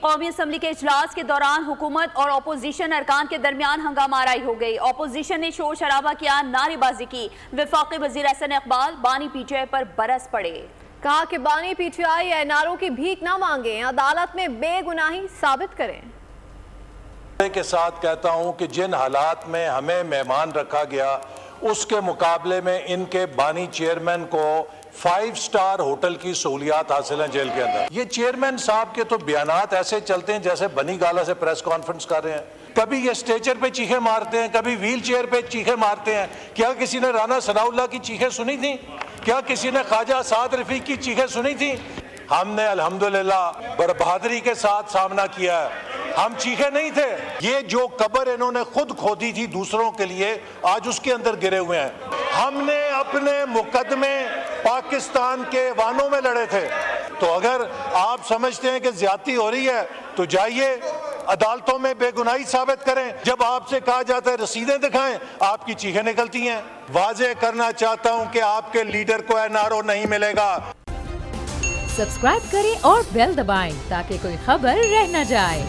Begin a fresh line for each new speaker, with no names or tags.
قومی اسمبلی کے اجلاس کے دوران حکومت اور اپوزیشن ارکان کے درمیان ہنگامہ آرائی ہو گئی۔ اپوزیشن نے شور شرابہ کیا، نعرے بازی کی۔ وفاقی وزیر احسن اقبال بانی پی ٹی آئی پر برس پڑے۔
کہا کہ بانی P T I A N R O کی بھیک نہ مانگیں، عدالت میں بے گناہی ثابت کریں۔
کے ساتھ کہتا ہوں کہ جن حالات میں ہمیں مہمان رکھا گیا اس کے مقابلے میں ان کے بانی چیئرمین کو 5 سٹار ہوٹل کی سہولیات حاصل ہیں جیل کے اندر۔ یہ چیئرمین صاحب کے تو بیانات ایسے چلتے ہیں جیسے بنی گالا سے پریس کانفرنس کر رہے ہیں۔ کبھی یہ سٹیچر پہ چیخیں مارتے ہیں، کبھی ویل چیئر پہ چیخیں مارتے ہیں۔ کیا کسی نے رانا ثناء اللہ کی چیخیں سنی تھیں؟ کیا کسی نے خواجہ سعد رفیق کی چیخیں سنی تھیں؟ ہم نے الحمدللہ بہادری کے ساتھ سامنا کیا ہے، ہم چیخے نہیں تھے۔ یہ جو قبر انہوں نے خود کھودی تھی دوسروں کے لیے، آج اس کے اندر گرے ہوئے ہیں۔ ہم نے اپنے مقدمے پاکستان کے ایوانوں میں لڑے تھے، تو اگر آپ سمجھتے ہیں کہ زیادتی ہو رہی ہے تو جائیے عدالتوں میں بے گناہی ثابت کریں۔ جب آپ سے کہا جاتا ہے رسیدیں دکھائیں، آپ کی چیخیں نکلتی ہیں۔ واضح کرنا چاہتا ہوں کہ آپ کے لیڈر کو این آر او نہیں ملے گا۔
سبسکرائب کریں اور بیل دبائیں تاکہ کوئی خبر رہ نہ جائے۔